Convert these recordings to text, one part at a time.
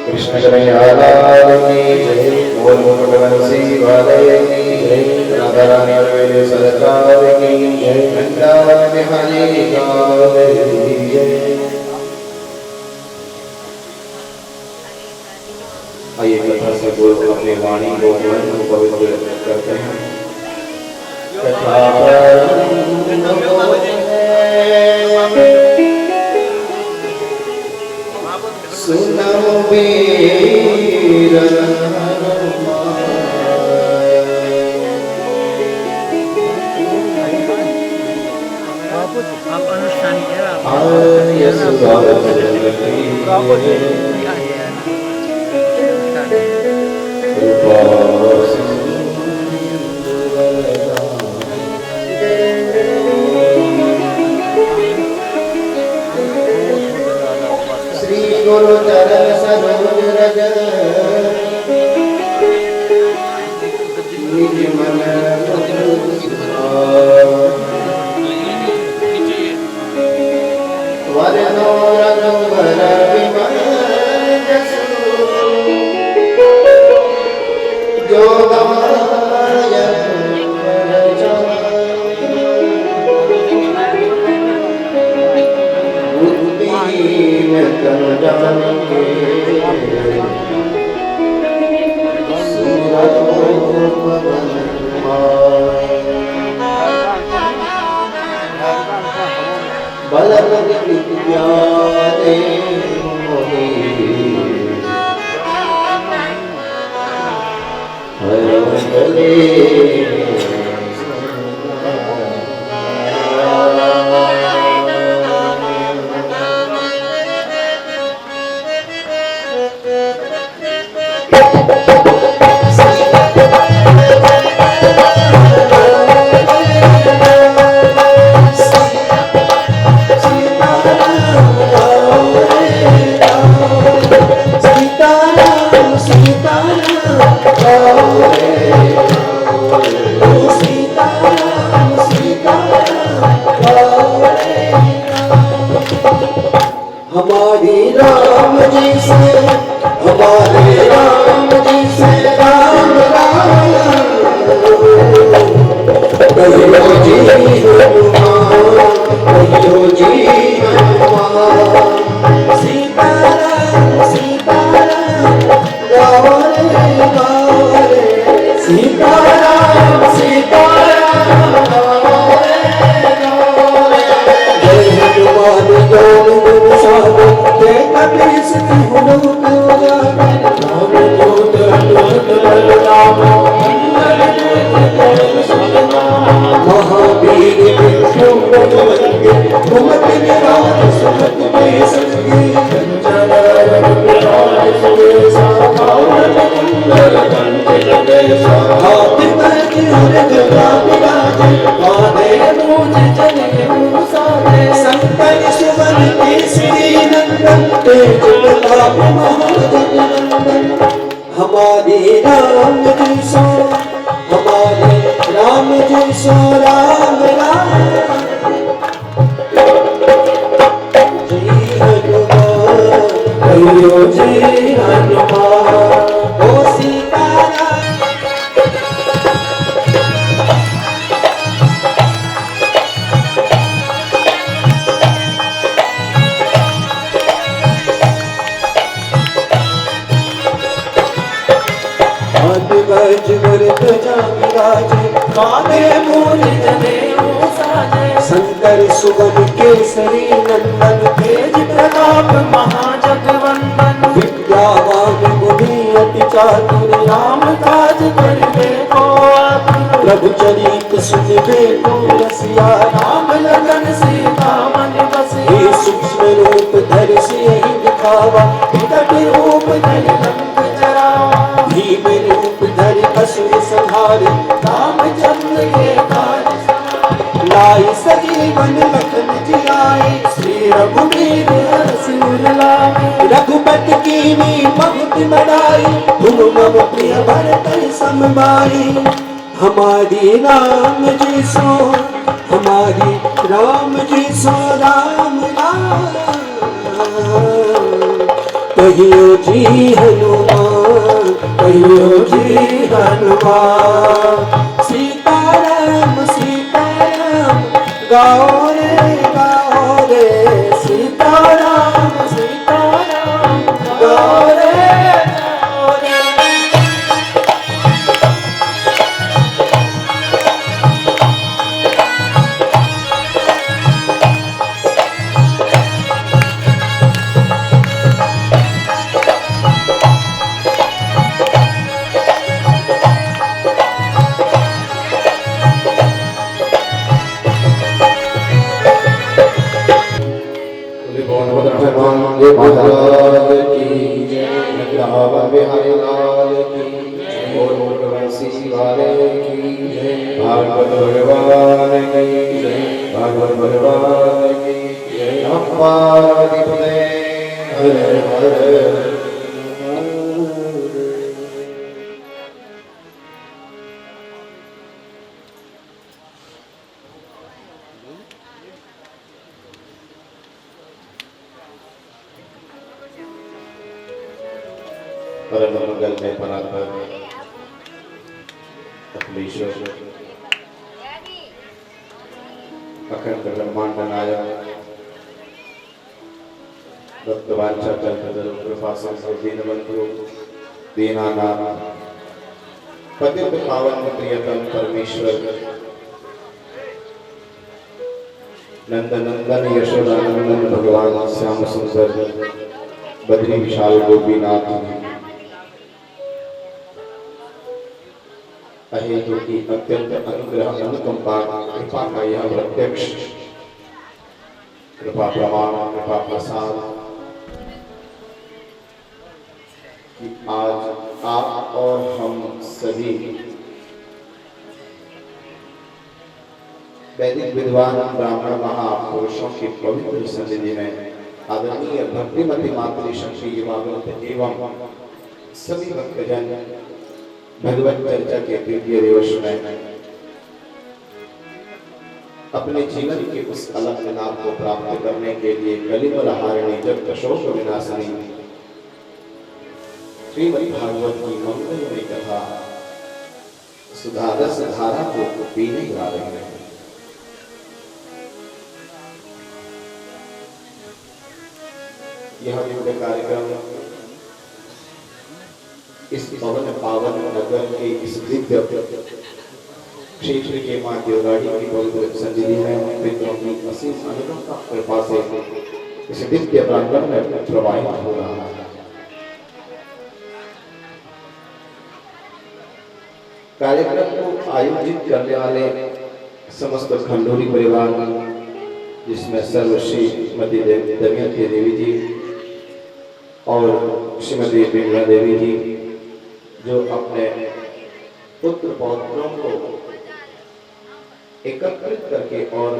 कृष्ण कन्हैया की जय। मोहन मुकुटवंशी वालय की जय। राधा रानी और सरकार की जय। वृंदावन बिहारी की जय। आइए कथा से पूर्व अपने वाणी को मन को पवित्र करते हैं। कथा सुनो वीर श्री गुरु चरण सरोज रज निज मन वरनो रघुवर विमल जसु जो बुद्धि में राम जी सो, हमारे राम जी सो, राम राम जी हनुमान, कहियो जी हनुमान। ओ सीताराम गज गुरत जामिराजे, काने मूल जनेऊ साजे। शंकर सुवन केसरी नंदन, तेज प्रताप महाजगवंदन। विद्यावान गुणी अति चातुर, राम काज करिबे को आतुर। प्रभु चरित सुनिबे को रसिया, राम लगन सीता मन बसिया। सूक्ष्म रूप धरि सियहि दिखावा, विकट रूप धरि लंक जरावा। भीम रूप धरि असुर संहारे, रामचंद्र के काज सवारे। लाई सजीवन लखन जियाए, श्री रघुवीर हर्ष उर लाए। रघुपति कीन्ही बहुत बड़ाई, तुम मम प्रिय भरत सम भाई। हमारी राम जी सो, हमारी राम जी सो, राम राम कहियो जी हनुमान, कहियो जी हनुमान। सीताराम सीताराम गाओ रे सीताराम सीताराम गाओ रे। महाराज की जय, वृंदावन बिहारी लाल की जय, और वंशी वाले की जय, भागवत भगवान की जय, भागवत भगवान की जय। नमः पार्वतीपते हर हर। परम मंगल में परात्पर अखिलेश्वर अखंड ब्रह्मांड नायक भक्तवांछा कल्पतरु कृपा सिंधु दीनबंधु दीनानाथ पतित पावन प्रियतम परमेश्वर नंदनंदन यशोदानंदन भगवान श्याम सुंदर बद्री विशाल गोपीनाथ अहेतु की अत्यंत अनुग्रह अनुकंपा कृपा का यह प्रत्यक्ष कृपा प्रमाण कृपा प्रसाद कि आज आप और हम सभी वैदिक विद्वान ब्राह्मण महापुरुषों की पवित्र सन्निधि में आदरणीय भक्तिमती मातृशक्ति युवागण एवं सभी भक्तजन भगवत चर्चा के तृतीय दिवस में अपने जीवन के उस अलग लाभ को प्राप्त करने के लिए कलिमलहारिणी जगत शोक विनाशिनी श्रीमद् भागवत की मंगलमयी कथा सुधारस धारा को पीने जा रहे हैं। यह दिव्य कार्यक्रम इस पवन पावन नगर के इस दिव्य क्षेत्र के मां देवराड़ी की पवित्र सन्निधि में पितरों की असीम अनुग्रह कृपा से इस दिव्य प्रांगण में प्रवाहित हो रहा है। कार्यक्रम को आयोजित करने वाले समस्त खंडूरी परिवार जिसमें सर्वश्री श्रीमती दमयंती देवी जी और श्रीमती बिमला देवी जी जो अपने पुत्र पौत्रों को एकत्रित करके और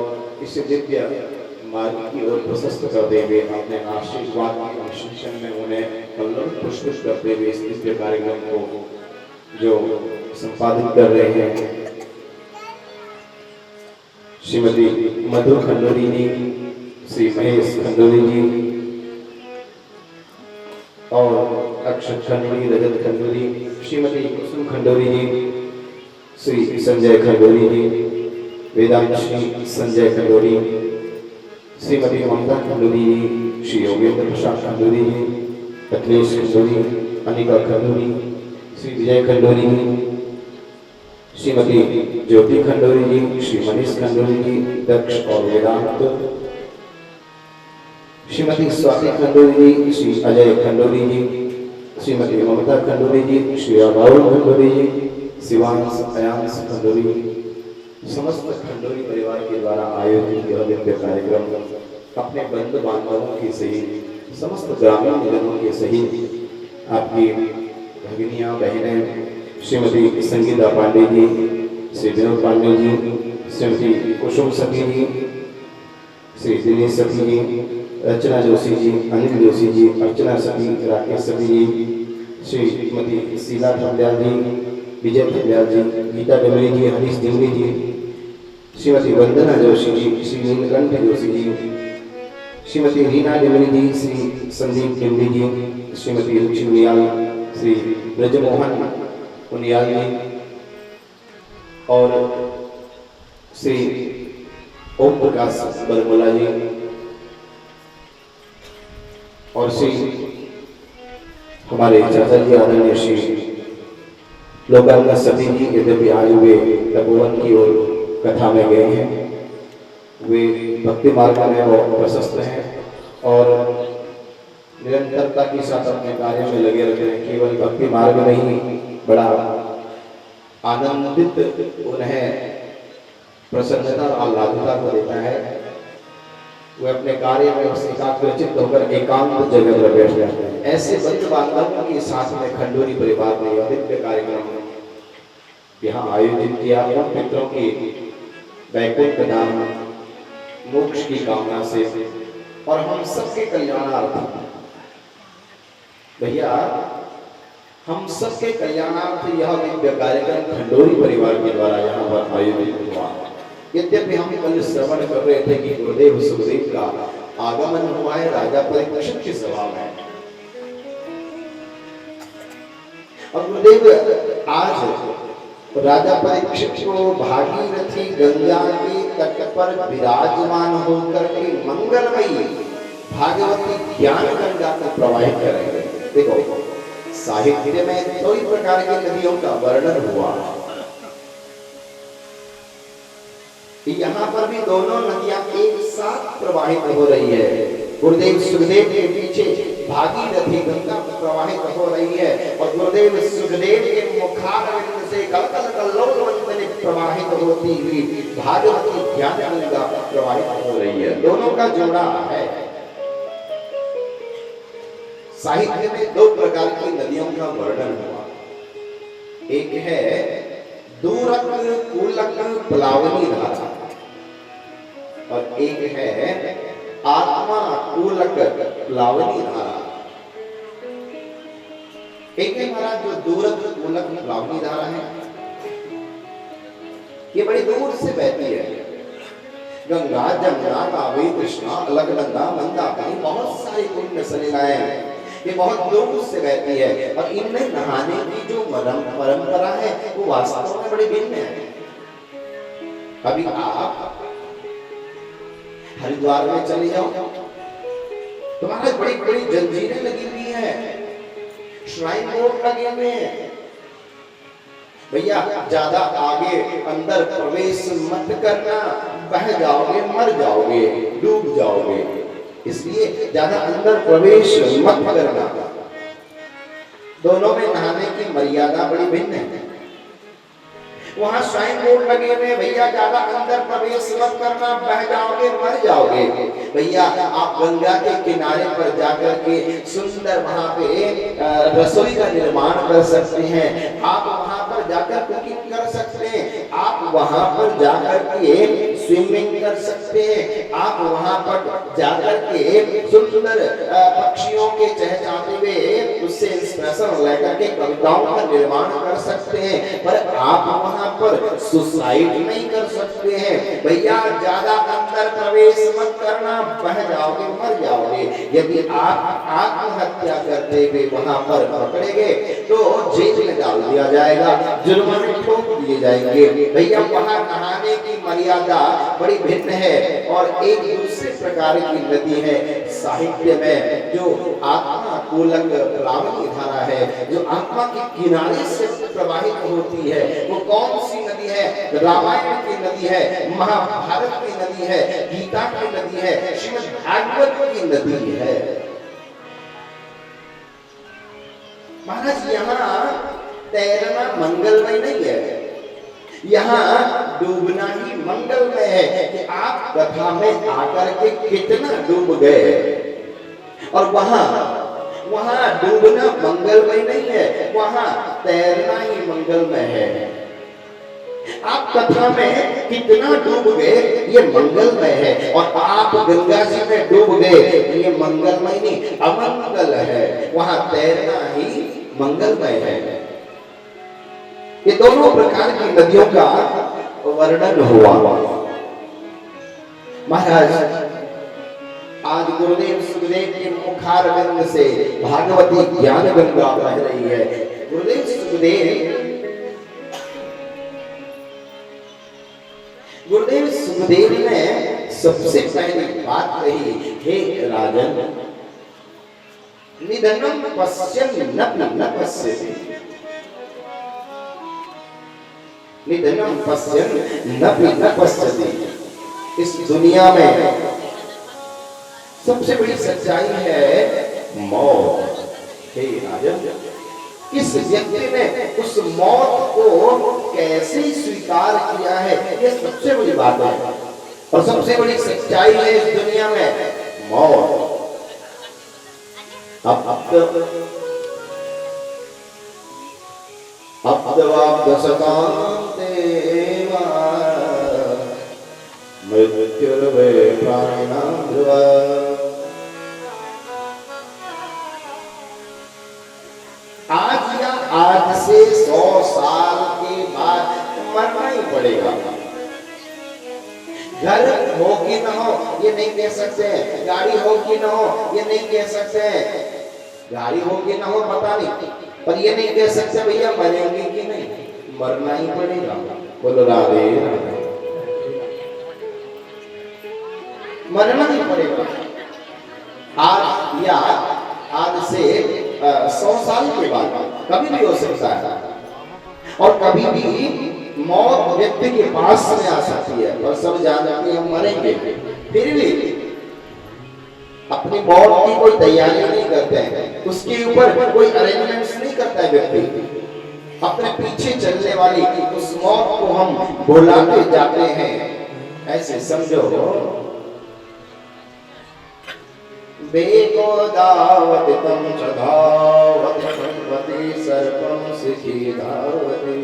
इस दिव्य मार्ग की ओर प्रशस्त करते हुए अपने आशीर्वाद की अनुशासन में उन्हें कल्लोल पुष्पित करते हुए इस दिव्य कार्यक्रम को जो संपादित कर रहे हैं श्रीमती मधु खंडोरी जी, श्री महेश खंडोरी जी और अक्षत खंडोरी, रजत खंडोरी, श्रीमती कुसुम खंडोरी जी, श्री संजय खंडोरी जी, वेदांत श्री संजय खंडोरी, श्रीमती ममता खंडोरी जी, श्री योगेंद्र प्रसाद खंडोरी जी, अखिलेश खंडोरी, अनिका खंडोरी, श्री विजय खंडोरी जी, श्रीमती ज्योति खंडोरी जी, श्री मनीष खंडोरी जी, दक्ष और वेदांत, श्रीमती स्वाति खंडोरी जी, श्री अजय खंडोरी जी, श्रीमती ममता खंडोरी जी, श्री राहुल खंडोरी जी, शिवांश अयांश खंडोरी, समस्त खंडोरी परिवार के द्वारा आयोजित यह दिव्य कार्यक्रम अपने बंधु बांधवों के सहित, समस्त ग्रामीण जनों के सहित, आपकी भगिनियां बहनें श्रीमती संगीता पांडे जी, श्री विनोद पांडे जी, श्रीमती कुसुम सखी जी, श्री दिनेश सखी जी, रचना जोशी जी, अनिल जोशी जी, अर्चना सखी, राकेश सखी जी, श्रीमती शीला थम्ब्याल जी, विजय थम्ब्याल जी, गीता डमरी जी, हरीश डिमरी जी, श्रीमती वंदना जोशी जी, श्री नीलकंठ जोशी जी, श्रीमती रीना डिमरी जी, श्री संदीप डिमरी जी, श्रीमती रुचि उनियाल, श्री ब्रजमोहन उनियाल जी और श्री ओम प्रकाश बरमोला जी और श्री हमारे चाचा जी आदरणीय श्री लोकांगा सती जी, यद्यपि आज वे तपोवन की ओर कथा में गए हैं, वे भक्ति मार्ग में बहुत प्रशस्त हैं और निरंतरता के साथ अपने कार्य में लगे रहते हैं। केवल भक्ति मार्ग में ही बड़ा आनंदित उन्हें प्रसन्नता और आह्लादता को देता है। वे अपने कार्य में एकाग्रचित्त होकर एकांत जगह पर बैठ जाते हैं। ऐसे बंधु बांधवों के साथ में खंडोरी परिवार ने यह दिव्य कार्यक्रम यहाँ आयोजित किया। उन पितरों की वैकुंठ धाम मोक्ष की कामना से और हम सबके कल्याणार्थ, भैया हम सबके कल्याणार्थ यह दिव्य कार्यक्रम खंडोरी परिवार के द्वारा यहाँ पर आयोजित हुआ। यद्यपि हम कल श्रवण कर रहे थे कि गुरुदेव सुखदेव का आगमन हुआ है राजा परीक्षित की सभा में, और गुरुदेव आज राजा परीक्षित को भागीरथी गंगा के तट पर विराजमान होकर के मंगलमयी भागवती ज्ञान गंगा को प्रवाहित करेंगे। देखो साहित्य में कई प्रकार की नदियों का वर्णन हुआ, यहाँ पर भी दोनों नदियां एक साथ प्रवाहित हो रही है। गुरुदेव सुखदेव के पीछे भागीरथी गंगा प्रवाहित हो रही है और गुरुदेव सुखदेव के मुखारविंद से कलकल कल्लोल प्रवाहित होती हुई भागवती ज्ञान गंगा प्रवाहित हो रही है। दोनों का जोड़ा है। साहित्य में दो प्रकार की नदियों का वर्णन हुआ, एक है दूरक कूलक प्लावनी धारा और एक है आत्मा कूलक प्लावनी धारा। एक है हमारा जो दूरक कूलक प्लावनी धारा है, ये बड़ी दूर से बहती है। गंगा, जमुना, कावेरी, कृष्णा, अलकनंदा, मंदाकिनी, बहुत सारी पुण्य सलिलाएं हैं, ये बहुत दूर से बहती है और इनमें नहाने की जो परंपरा है वो वास्तव में बड़ी भिन्न है। अभी आप हरिद्वार में चले जाओ, तुम्हारे बड़ी बड़ी जंजीरें लगी हुई हैं, श्राइन बोर्ड लगे हुए हैं। भैया ज्यादा आगे अंदर प्रवेश मत करना, बह जाओगे, मर जाओगे, डूब जाओगे, इसलिए ज्यादा अंदर प्रवेश मत करना। दोनों में नहाने की मर्यादा बड़ी भिन्न है। वहां साइन बोर्ड लगे हुए, भैया ज्यादा अंदर प्रवेश मत करना, बह जाओगे, मर जाओगे। भैया आप गंगा के किनारे पर जाकर के सुंदर वहां पे रसोई का निर्माण कर सकते हैं, आप वहां पर जाकर कुकिंग कर सकते हैं, आप वहां पर जाकर के स्विमिंग कर सकते हैं, आप वहां पर जाकर के सुंदर पक्षियों के चहचहाते हुए उससे इंस्पिरेशन लेकर के कविताओं का निर्माण कर सकते हैं, पर आप वहां पर सुसाइड नहीं कर सकते हैं। भैया ज्यादा अंदर प्रवेश मत करना, बह जाओगे, मर जाओगे। यदि आप आत्महत्या करते हुए वहां पर पकड़े गए तो जेल में डाल दिया जाएगा, जुर्माने ठोक दिए जाएंगे। भैया वहां नहाने की मर्यादा बड़ी भिन्न है और एक दूसरे प्रकार की नदी है। साहित्य में जो आत्मा कूलक प्लावनी धारा है, जो आत्मा के किनारे से प्रवाहित होती है, वो कौन सी नदी है? रामायण की नदी है, महाभारत की नदी है, गीता की नदी है, श्रीमद् भागवत की नदी है। महाराज यहाँ तैरना मंगलमय नहीं है, यहाँ डूबना ही मंगलमय है कि आप कथा में आकर के कितना डूब गए। और वहां डूबना मंगलमय नहीं है, वहां तैरना ही मंगलमय है। आप कथा में कितना डूब गए ये मंगलमय है, और आप गंगा जी में डूब गए ये मंगलमय नहीं, अमंगल है। वहां तैरना ही मंगलमय है। ये दोनों प्रकार की नदियों का वर्णन हुआ। महाराज आज गुरुदेव सुखदेव के मुखारविंद से भागवती ज्ञान गंगा बह रही है। गुरुदेव सुखदेव ने सबसे पहली बात कही, हे राजन, निधनम पश्यन् न पश्यति, निधनम पश्यन् न पश्यति। इस दुनिया में सबसे बड़ी सच्चाई है मौत। हे राजन, इस व्यक्ति ने उस मौत को कैसे स्वीकार किया है, ये सबसे बड़ी बात है और सबसे बड़ी सच्चाई है इस दुनिया में मौत। मृत्युर्वे प्राणिनां ध्रुवा। आज या आज से 100 साल के बाद मरना ही पड़ेगा। घर हो कि न हो ये नहीं कह सकते हैं, गाड़ी हो कि न हो ये नहीं कह सकते हैं, गाड़ी हो कि न हो पता नहीं, पर ये नहीं कह सकते भैया मरेंगे कि नहीं, मरना ही पड़ेगा। बोलो राधे राधे, मरना ही पड़ेगा। आज या आज से 100 साल के बाद कभी भी हो सकता है, और कभी भी मौत व्यक्ति के पास में आ सकती है, और सब जानते हैं हम मरेंगे, फिर भी अपनी मौत की कोई तैयारी नहीं करते हैं, उसके ऊपर कोई अरेंजमेंट्स नहीं करता है व्यक्ति। अपने पीछे चलने वाली उस मौत को हम भुलाते जाते हैं। ऐसे समझो, बेको दावत तम चधावत भगवती सर्पम सिखी धावती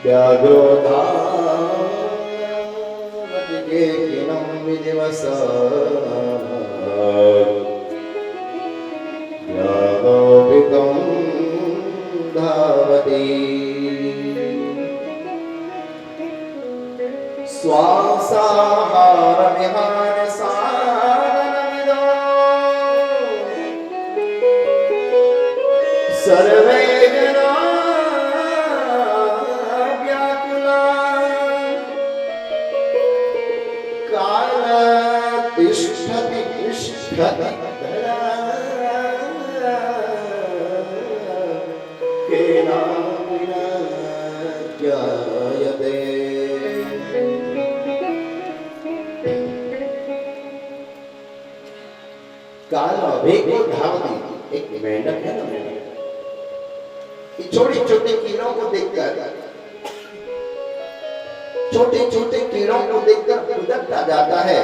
व्याघ्रो धावत के किनम विदिवस व्याघ्रोपितम धावती स्वासाहार विहार साधनमिदो सर्वे जना व्याकुला काल तिष्ठति तिष्ठति केना विना ज्ञायते। काल भेको धावती, एक मेंढक है ना, मेंढक छोटे छोटे कीड़ों को देखकर, छोटे छोटे कीड़ों को देखकर उदकता जाता है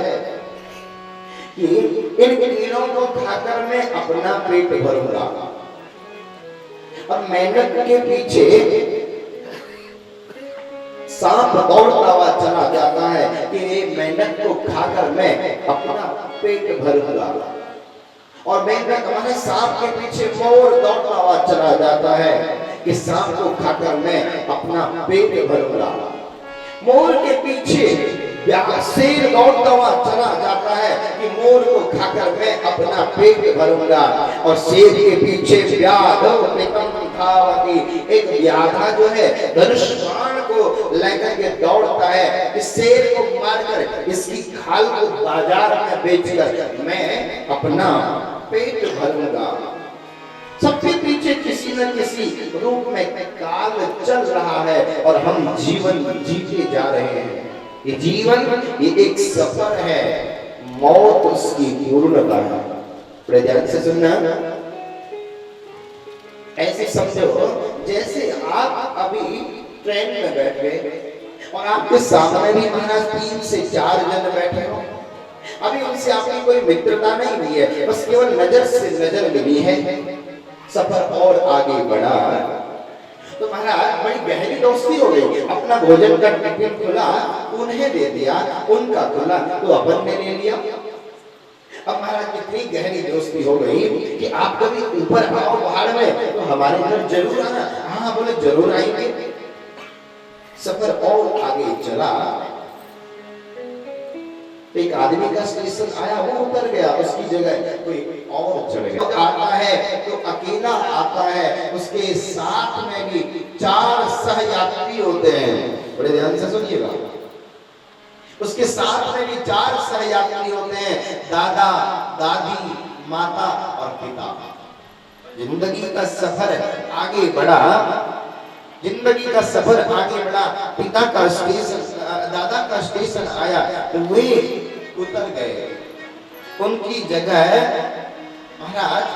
कि इन कीड़ों को खाकर मैं अपना पेट भरूंगा। और मेंढक के पीछे सांप दौड़ता हुआ चला जाता है कि मेंढक को खाकर मैं अपना पेट भरूंगा। और मेंढक हमारे सांप के पीछे मोर दौड़ता हुआ चला जाता है कि सांप को खाकर मैं अपना पेट भरूंगा। मोर के पीछे शेर दौड़ता हुआ चला जाता है कि मोर को खाकर मैं अपना पेट भरूंगा। और शेर के पीछे एक व्याधा जो है धनुष बाण को लेकर के दौड़ता है कि शेर को मारकर इसकी खाल को बाजार में बेचकर मैं अपना पेट भरूंगा। सबके पीछे किसी न किसी रूप में काल चल रहा है और हम जीवन जीते जा रहे हैं। ये जीवन ये एक सफर है, मौत उसकी पूर्णता है। बड़े ध्यान से सुनना। ऐसे समझो जैसे आप अभी ट्रेन में बैठ गए और आपके सामने भी महाराज 3 से 4 जन बैठे हो। अभी उनसे आपकी कोई मित्रता नहीं हुई है, बस केवल नजर से नजर मिली है। सफर और आगे बढ़ा तो महाराज बड़ी गहरी दोस्ती हो गई। अपना भोजन का टिफिन खुला, उन्हें दे दिया, उनका खुला तो अपन ने ले लिया। अब महाराज कितनी गहरी दोस्ती हो गई कि आप कभी ऊपर आओ पहाड़ में तो हमारे घर जरूर आना। हाँ बोले जरूर आएंगे। सफर और आगे चला। एक आदमी का स्टेशन आया, वो उतर गया, उसकी जगह कोई और चढ़ गया। आता है तो अकेला आता है, उसके साथ में भी 4 सहयात्री होते हैं। बड़े ध्यान से सुनिएगा। उसके साथ में भी 4 सहयात्री होते हैं, दादा, दादी, माता और पिता। जिंदगी का सफर आगे बढ़ा, जिंदगी का सफर आगे बढ़ा। पिता का स्टेशन, दादा का स्टेशन आया तो वे उतर गए। उनकी जगह महाराज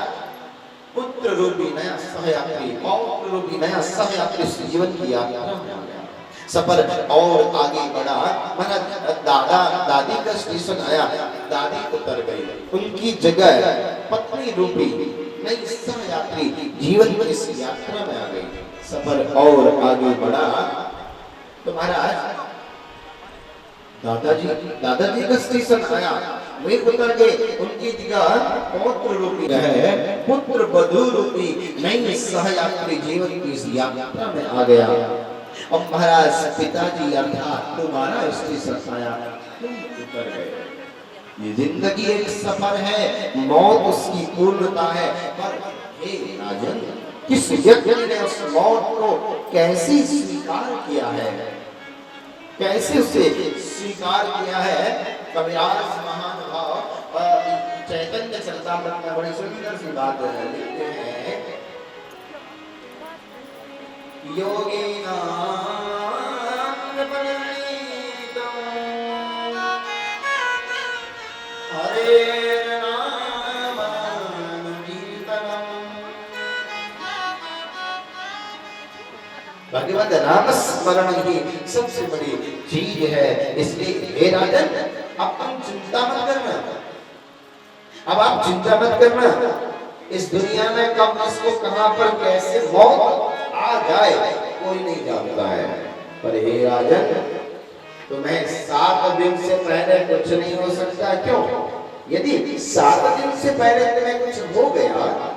पुत्र रूपी नया सहयात्री, पौत्र रूपी नया सहयात्री जीवन की यात्रा में आ गया। सफर और आगे बढ़ा। महाराज दादा दादी का स्टेशन आया, दादी उतर गई। उनकी जगह पत्नी रूपी नई सहयात्री जीवन की इस यात्रा में आ गई। सफर और आगे बढ़ा तो महाराज दादाजी का स्टेशन आया, वे उतर गए। उनकी जगह पौत्र रूपी है, पुत्र बधू रूपी नई सहयात्री जीवन की इस यात्रा में आ गया। अब महाराज पिताजी अर्थात तुम्हारा स्टेशन आया, तुम उतर गए। ये जिंदगी एक सफर है, मौत उसकी पूर्णता है। पर हे राजन, किस व्यक्ति ने उस मौत को कैसे स्वीकार किया है, कैसे उसे स्वीकार किया है। कविराज महानुभाव चैतन्य चरितामृत में बड़ी सुंदर सी बात लिखते हैं। योगिना भगवत नाम स्मरण ही सबसे बड़ी चीज है। इसलिए हे राजन, अब तुम चिंता मत करना। अब आप चिंता मत करना। इस दुनिया में कब किसको कहां पर कैसे मौत आ जाए कोई नहीं जानता है। पर हे राजन, तुम्हें 7 दिन से पहले कुछ नहीं हो सकता। क्यों? यदि 7 दिन से पहले तुम्हें कुछ हो गया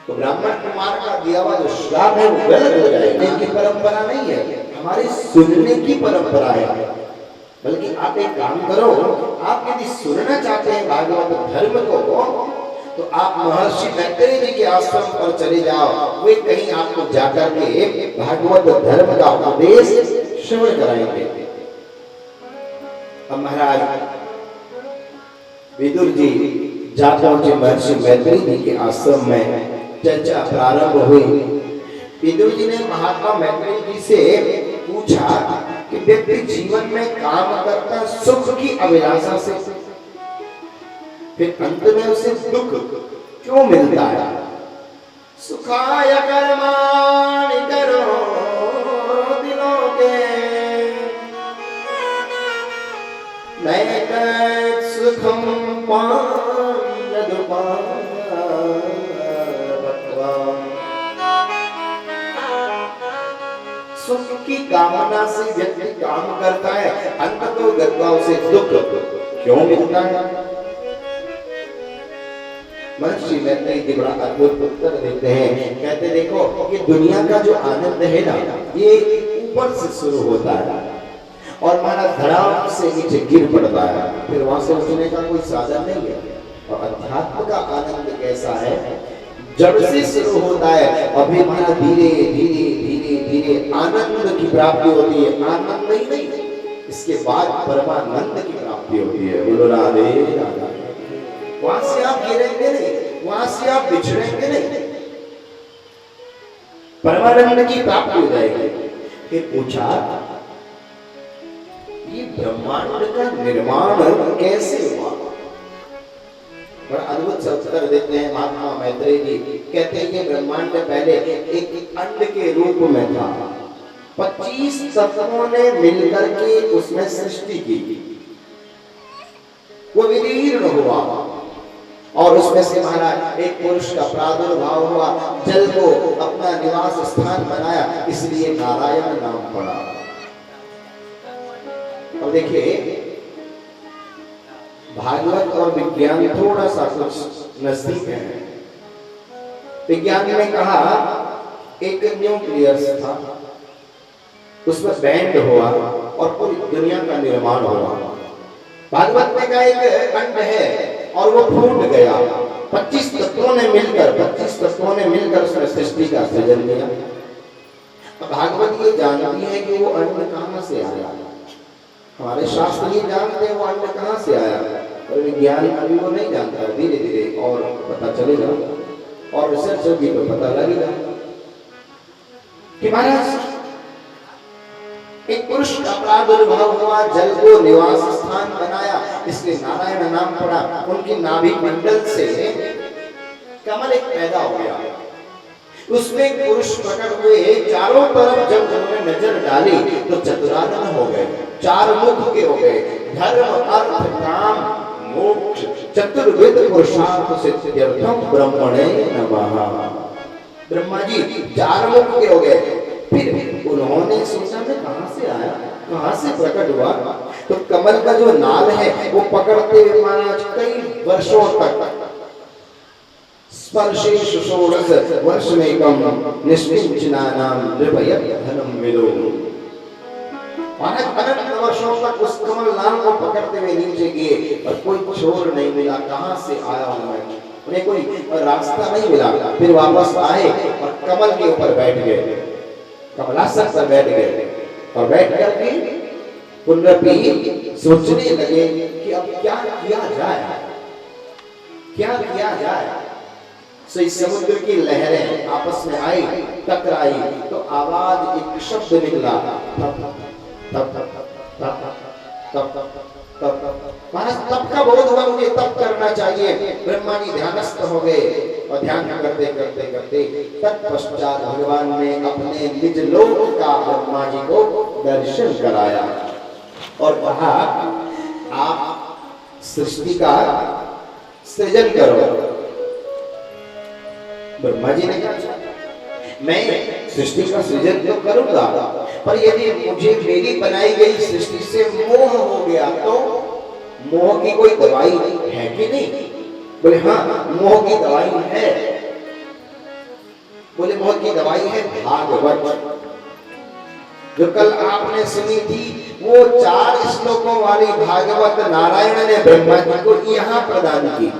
तो ब्राह्मण कुमार का दिया हुआ जो श्राप है वो गलत हो जाएगा। इनकी परंपरा नहीं है, हमारी सुनने की परंपरा है। बल्कि आप एक काम करो, आप यदि सुनना चाहते हैं भागवत धर्म को तो आप महर्षि मैत्रेय जी के आश्रम पर चले जाओ। वे कहीं आपको जाकर के भागवत धर्म का उपदेश श्रवण कराएंगे। अब महाराज विदुर जी जाकर के महर्षि मैत्रेय जी के आश्रम में चर्चा प्रारंभ हुई। विदुर जी ने महात्मा मैत्रेय जी से पूछा कि व्यक्ति जीवन में काम करता सुख की अभिलाषा से, फिर अंत में उसे दुख क्यों मिलता है? सुखाय कर्माणि करो दिलों के, नैक सुखम सुख की कामना से व्यक्ति काम करता है, अंत तो गत्वा उसे दुख क्यों मिलता है? महर्षि मैत्रेय जी बड़ा अद्भुत उत्तर देते हैं। कहते देखो ये दुनिया का जो आनंद है ना, ये ऊपर से शुरू होता है और माना धड़ाम से नीचे गिर पड़ता है, फिर वहां से उठने का कोई साधन नहीं है। और अध्यात्म का आनंद कैसा है, जड़ से शुरू होता है और फिर माना धीरे धीरे धीरे धीरे आनंद की प्राप्ति होती है। आनंद नहीं, इसके बाद परमानंद की प्राप्ति होती है। बोलो राधे राधे। वहां से आप गिरेंगे नहीं, वहां से आप बिछड़ेंगे नहीं, परमानंद की प्राप्ति हो जाएगी। फिर पूछा ये ब्रह्मांड का निर्माण कैसे हुआ? बड़ा अद्भुत उत्तर देते हैं महात्मा मैत्रेय जी। कहते हैं कि ब्रह्मांड पहले एक अंड के रूप में था, 25 तत्वों ने मिलकर के उसमें सृष्टि की, वो विदीर्ण हुआ और उसमें से महाराज एक पुरुष का प्रादुर्भाव हुआ, जल को अपना निवास स्थान बनाया, इसलिए नारायण नाम पड़ा। और देखिए भागवत और विज्ञान थोड़ा सा कुछ नजदीक है। विज्ञान ने कहा एक न्यूक्लियस था, उसमें बैंड हुआ और पूरी दुनिया का निर्माण हुआ। भागवत में का एक अंड है और वो फूट गया, 25 तत्वों ने मिलकर उसने सृष्टि का सृजन किया। भागवत ये जानती है कि वो अंड कहां से आया, हमारे शास्त्र ये जानते हैं वो अंड कहां से आया, और विज्ञान अभी वो नहीं जानता। धीरे धीरे और पता चलेगा और रिसर्च होगी तो पता लगेगा कि महाराज एक पुरुष का प्रादुर्भाव हुआ, जल को निवास स्थान बनाया, इसलिए नारायण नाम पड़ा। उनकी नाभि मंडल से कमल एक पैदा हो गया, उसमें पुरुष प्रकट हुए। चारों तरफ जब उन्होंने नजर डाली तो चतुरानन हो गए, चार मुख के हो गए, धर्म अर्थ काम मोक्ष चतुर्विध पुरुषार्थ सिद्ध्यर्थम ब्रह्मणे नमः। ब्रह्मा जी चार मुख के हो गए। फिर उन्होंने सोचा मैं कहां से आया, कहां से प्रकट हुआ? तो कमल का जो नाल है वो पकड़ते हुए महाराज कई वर्षों तक स्पर्शे षोडश वर्ष में कम निष्किंचनानाम नृपय धनम मिलो। अनंत वर्षों तक उस कमल नाल को पकड़ते हुए नीचे गए और कोई छोर नहीं मिला, कहां से आया हूं मैं, उन्हें कोई रास्ता नहीं मिला। फिर वापस आए और कमल के ऊपर बैठ गए, कमलासन पर बैठ गए और बैठ करके पुनरपि सोचने लगे कि अब क्या किया जाए, क्या किया जाए। सो इस समुद्र की लहरें आपस में आई, टकराई, तो आवाज एक शब्द निकला, महाराज तप का बोध हुआ, मुझे तप करना चाहिए। ब्रह्मा जी ध्यानस्थ हो गए और ध्यान करते करते करते तत्पश्चात भगवान ने अपने निज लोक का ब्रह्मा जी को दर्शन कराया और कहा आप सृष्टि का सृजन करो। ब्रह्मा जी ने कहा मैं सृष्टि का सृजन तो करूंगा, पर यदि मुझे मेरी बनाई गई सृष्टि से मोह हो गया तो मोह की कोई दवाई है कि नहीं? बोले हाँ मोह की दवाई है। बोले मोह की दवाई है भागवत, जो कल आपने सुनी थी, वो 4 श्लोकों वाली भागवत नारायण ने ब्रह्मा जी को यहाँ प्रदान की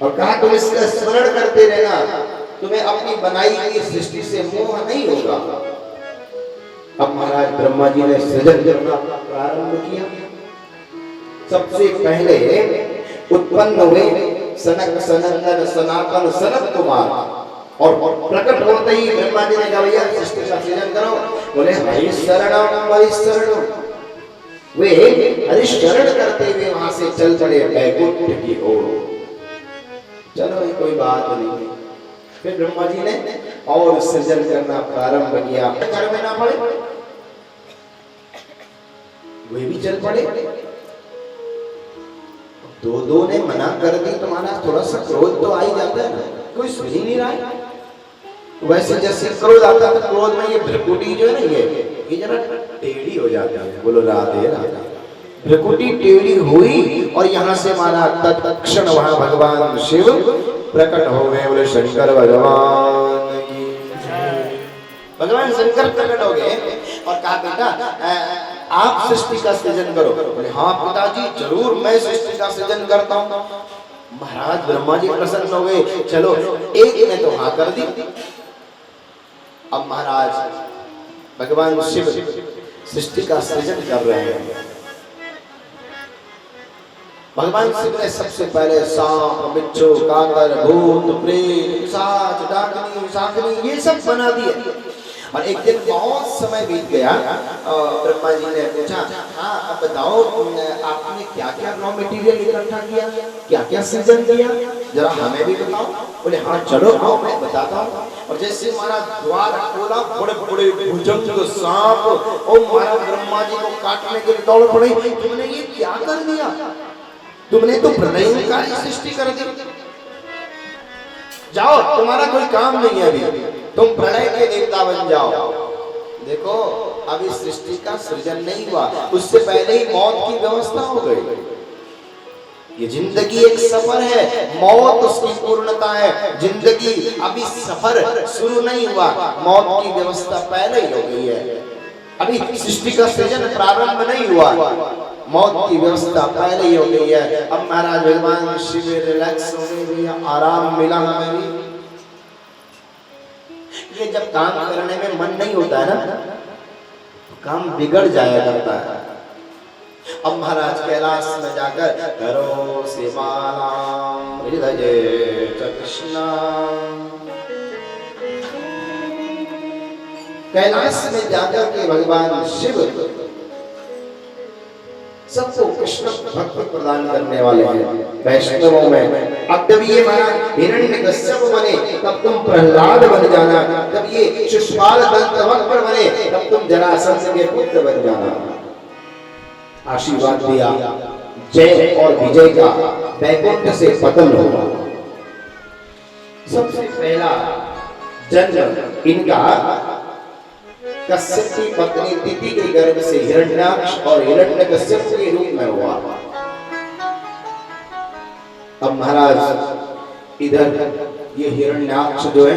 और कहा तुम इसका स्मरण करते रहना, तुम्हें अपनी बनाई हुई सृष्टि से मोह नहीं होगा। अब महाराज ब्रह्मा जी ने सृजन करना प्रारंभ किया। सबसे पहले उत्पन्न हुए सनक सनंदन सनातन सनत कुमार और प्रकट होते ही ब्रह्मा जी ने कहा भैया सृष्टि का सृजन करो। बोले हरिशरणम हरिशरणम, वे हरिशरण करते हुए वहां से चल पड़े वैकुंठ की ओर। चलो ये कोई बात नहीं। फिर ब्रह्मा जी ने और सृजन करना प्रारंभ किया। घर में ना पड़े, वे भी चल पड़े। दो ने मना कर दी तो माना थोड़ा सा क्रोध तो आ ही जाता है ना, कोई सुन ही नहीं रहा है। वैसे जैसे क्रोध आता है तो क्रोध में ये भ्रकुटी जो है ना ये जरा टेढ़ी हो जाती है। बोलो राधे राधे। भ्रकुटी टेढ़ी हुई और यहाँ से माना तत्क्षण वहां भगवान शिव प्रकट हो गए, बोले शंकर भगवान की। भगवान शंकर प्रकट हो गए और कहा बेटा आप सृष्टि का सृजन करो। बोले हाँ पिताजी जरूर मैं सृष्टि का सृजन करता हूँ। महाराज ब्रह्मा जी प्रसन्न हो गए, चलो एक ने तो हाँ कर दी। अब महाराज भगवान शिव सृष्टि का सृजन कर रहे हैं। भगवान शिव ने सबसे पहले सांप, बिच्छू, काकर, भूत, प्रेत, पिशाच, डाकनी, शाकनी ये सब बना दिए। और एक दिन बहुत समय बीत गया, ब्रह्मा जी ने पूछा हाँ अब बताओ आपने क्या क्या रॉ मटेरियल इकट्ठा किया, क्या क्या सृजन किया, जरा हमें भी बताओ। बोले हाँ चलो आओ मैं बताता हूँ। और जैसे हमारा द्वार खोला, बड़े बड़े भुजंग सांप और महाराज ब्रह्मा जी को काटने के लिए दौड़ पड़े। तुमने ये क्या कर दिया, तुमने तो प्रलयंकारी सृष्टि कर दी, जाओ तुम्हारा कोई काम नहीं है अभी, तुम प्रलय के देवता बन जाओ। देखो अभी सृष्टि का सृजन नहीं हुआ, उससे पहले ही मौत की व्यवस्था हो गई। ये जिंदगी एक सफर है, मौत उसकी पूर्णता है। जिंदगी अभी सफर शुरू नहीं हुआ, मौत की व्यवस्था पहले ही हो गई है। अभी सृष्टि का सृजन प्रारंभ नहीं हुआ, मौत की व्यवस्था पहले ही हो गई है। अब महाराज भगवान शिव रिलैक्स हो गए, आराम मिला हमें भी। ये जब काम करने में मन नहीं होता है ना, काम बिगड़ जाया करता है। अब महाराज कैलाश में जाकर करो सेवानाम हृदये च कृष्णा, कैलाश में जाकर के भगवान शिव सबको कृष्ण भक्ति प्रदान करने वाले हैं वैष्णवों में। अब जब ये महाराज हिरण्यकश्यप बने तब तुम प्रहलाद बन जाना, जब ये शिशुपाल दंतवक्र बने तब तुम जरासंध के पुत्र बन जाना। आशीर्वाद दिया, जय और विजय का वैकुंठ से पतन होगा। सबसे पहला जन्म इनका कश्यप की पत्नी दिति के गर्भ से हिरण्याक्ष और हिरण्यकश्यप के रूप में हुआ। अब महाराज इधर ये हिरण्याक्ष जो है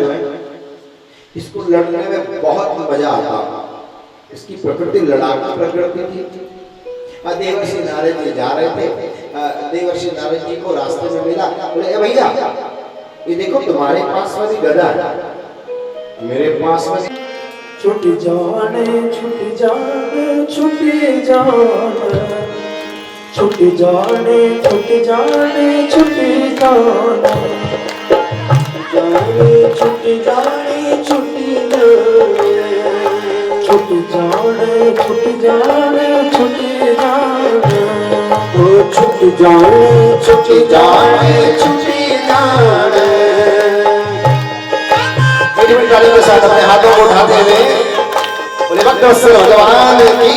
इसको लड़ने में बहुत मजा आता, इसकी प्रकृति लड़ाकू प्रकृति थी। देवर्षि नारद जी जा रहे थे, देवर्षि नारद जी को रास्ते में मिला, बोले भैया ये देखो तुम्हारे पास वाली गदा मेरे पास वाली छुट जाने छुट जाने छुट जाने छुट जाने छुट जाने छुट जाने छुट जाने छुट जाने छुट जाने छुट जाने ओ छुट जाने छुट जाने छुट जाने। ताली के साथ अपने हाथों को उठाते हुए बोले भक्तवत्सल भगवान की।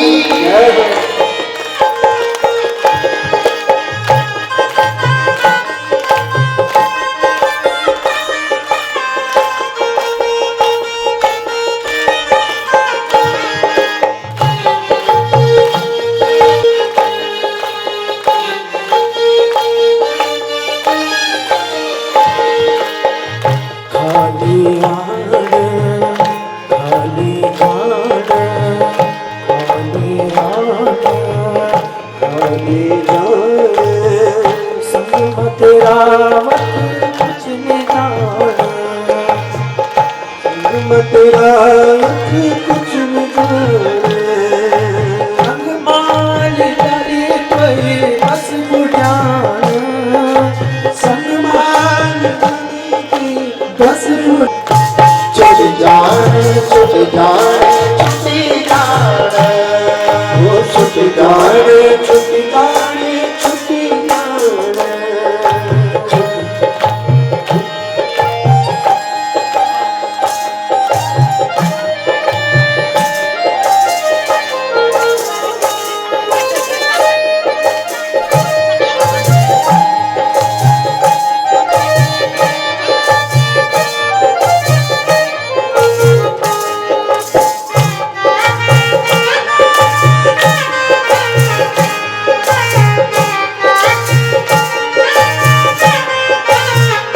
तेरा कुछ नहीं